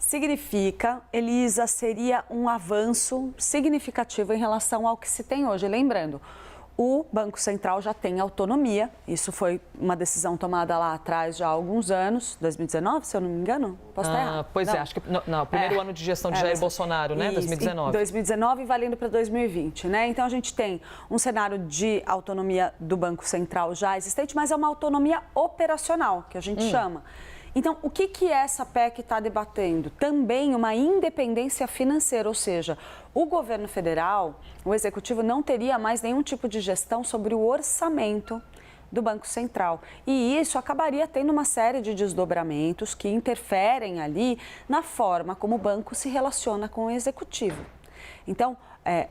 Significa, Elisa, seria um avanço significativo em relação ao que se tem hoje. Lembrando, o Banco Central já tem autonomia, isso foi uma decisão tomada lá atrás já há alguns anos, 2019, se eu não me engano, posso estar errado? Pois é, acho que não, primeiro ano de gestão de Jair Bolsonaro, né, 2019. 2019 valendo para 2020, né? Então a gente tem um cenário de autonomia do Banco Central já existente, mas é uma autonomia operacional, que a gente chama. Então, o que essa PEC está debatendo? Também uma independência financeira, ou seja, o governo federal, o executivo, não teria mais nenhum tipo de gestão sobre o orçamento do Banco Central. E isso acabaria tendo uma série de desdobramentos que interferem ali na forma como o banco se relaciona com o executivo. Então,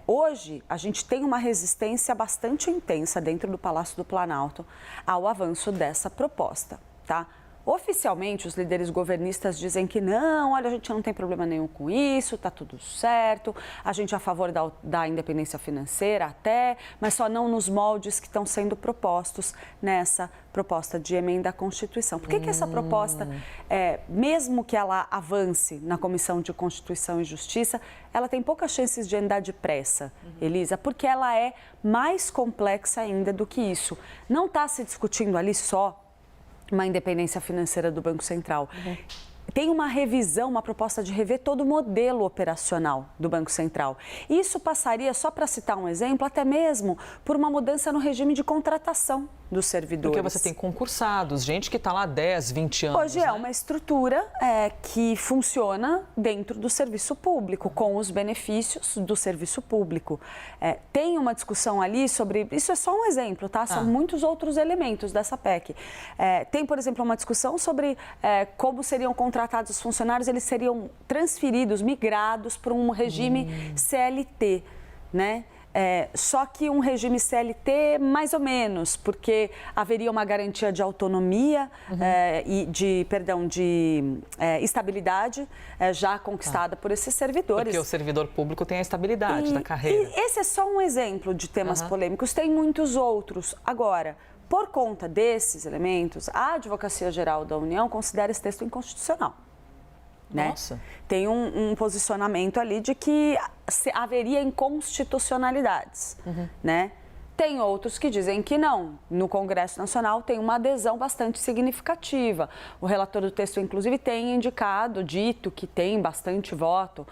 hoje, a gente tem uma resistência bastante intensa dentro do Palácio do Planalto ao avanço dessa proposta, tá? Oficialmente, os líderes governistas dizem que não, olha, a gente não tem problema nenhum com isso, tá tudo certo, a gente é a favor da independência financeira até, mas só não nos moldes que estão sendo propostos nessa proposta de emenda à Constituição. Por que essa proposta, mesmo que ela avance na Comissão de Constituição e Justiça, ela tem poucas chances de andar depressa, Elisa, porque ela é mais complexa ainda do que isso. Não está se discutindo ali só uma independência financeira do Banco Central. Tem uma revisão, uma proposta de rever todo o modelo operacional do Banco Central. Isso passaria, só para citar um exemplo, até mesmo por uma mudança no regime de contratação dos servidores. Porque você tem concursados, gente que está lá há 10, 20 anos. Hoje é uma estrutura que funciona dentro do serviço público, com os benefícios do serviço público. Tem uma discussão ali sobre... Isso é só um exemplo, tá? São muitos outros elementos dessa PEC. Tem, por exemplo, uma discussão sobre como seriam contratados os funcionários, eles seriam transferidos, migrados para um regime CLT, né? Só que um regime CLT mais ou menos, porque haveria uma garantia de autonomia e de estabilidade já conquistada por esses servidores. Porque o servidor público tem a estabilidade da carreira. E esse é só um exemplo de temas polêmicos, tem muitos outros. Agora, por conta desses elementos, a Advocacia Geral da União considera esse texto inconstitucional. Né? Nossa. Tem um posicionamento ali de que haveria inconstitucionalidades, né? Tem outros que dizem que não. No Congresso Nacional tem uma adesão bastante significativa. O relator do texto, inclusive, tem dito que tem bastante voto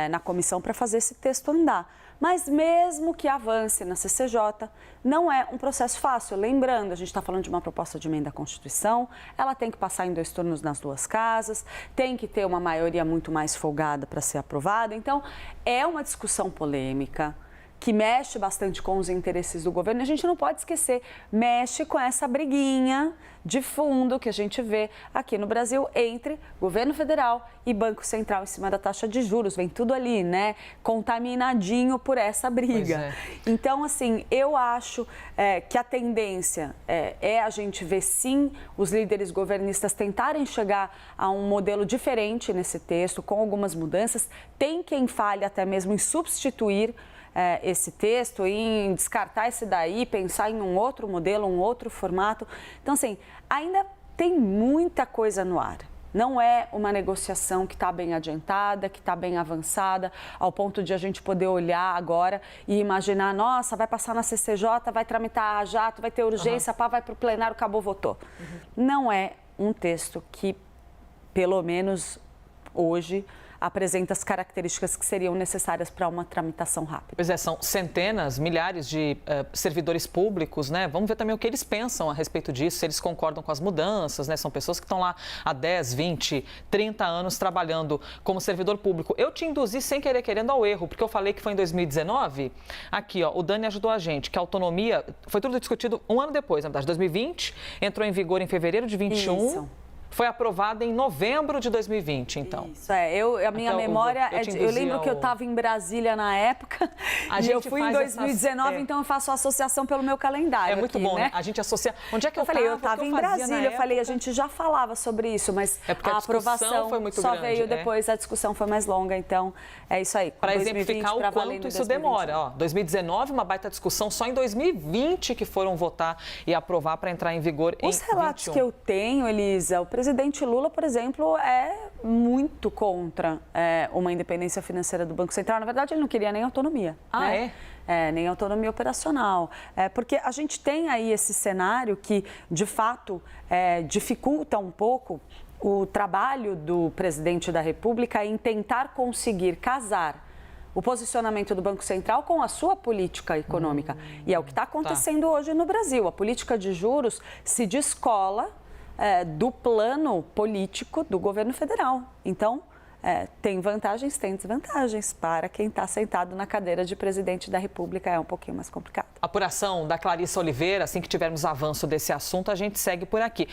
na comissão para fazer esse texto andar. Mas mesmo que avance na CCJ, não é um processo fácil. Lembrando, a gente está falando de uma proposta de emenda à Constituição, ela tem que passar em 2 turnos nas 2 casas, tem que ter uma maioria muito mais folgada para ser aprovada. Então, é uma discussão polêmica, que mexe bastante com os interesses do governo. E a gente não pode esquecer, mexe com essa briguinha de fundo que a gente vê aqui no Brasil entre governo federal e Banco Central em cima da taxa de juros. Vem tudo ali, né? Contaminadinho por essa briga. Então, assim, eu acho que a tendência é a gente ver, sim, os líderes governistas tentarem chegar a um modelo diferente nesse texto, com algumas mudanças. Tem quem fale até mesmo em substituir esse texto, em descartar esse daí, pensar em um outro modelo, um outro formato. Então, assim, ainda tem muita coisa no ar. Não é uma negociação que está bem adiantada, que está bem avançada, ao ponto de a gente poder olhar agora e imaginar, nossa, vai passar na CCJ, vai tramitar a jato, vai ter urgência, vai para o plenário, acabou, votou. Não é um texto que, pelo menos hoje, apresenta as características que seriam necessárias para uma tramitação rápida. Pois é, são centenas, milhares de servidores públicos, né? Vamos ver também o que eles pensam a respeito disso, se eles concordam com as mudanças, né? São pessoas que estão lá há 10, 20, 30 anos trabalhando como servidor público. Eu te induzi sem querer, querendo ao erro, porque eu falei que foi em 2019. Aqui, ó, o Dani ajudou a gente, que a autonomia, foi tudo discutido um ano depois, na verdade, 2020, entrou em vigor em fevereiro de 21. Isso. Foi aprovada em novembro de 2020, então. Isso, a minha memória, eu lembro que eu estava em Brasília na época, e eu fui em 2019, então eu faço a associação pelo meu calendário. É muito aqui, bom, né? A gente associa... Onde é que eu falei? Eu estava em Brasília, eu falei, a gente já falava sobre isso, mas a aprovação foi muito só grande, veio depois, a discussão foi mais longa, então é isso aí. Para exemplificar o quanto isso demora. Ó, 2019, uma baita discussão, só em 2020 que foram votar e aprovar para entrar em vigor em 2021. Os relatos que eu tenho, Elisa, o presidente Lula, por exemplo, é muito contra uma independência financeira do Banco Central. Na verdade, ele não queria nem autonomia. Né? Nem autonomia operacional. Porque a gente tem aí esse cenário que, de fato, dificulta um pouco o trabalho do presidente da República em tentar conseguir casar o posicionamento do Banco Central com a sua política econômica. E é o que está acontecendo hoje no Brasil. A política de juros se descola do plano político do governo federal. Então, tem vantagens, tem desvantagens. Para quem está sentado na cadeira de presidente da República é um pouquinho mais complicado. Apuração da Clarissa Oliveira, assim que tivermos avanço desse assunto, a gente segue por aqui.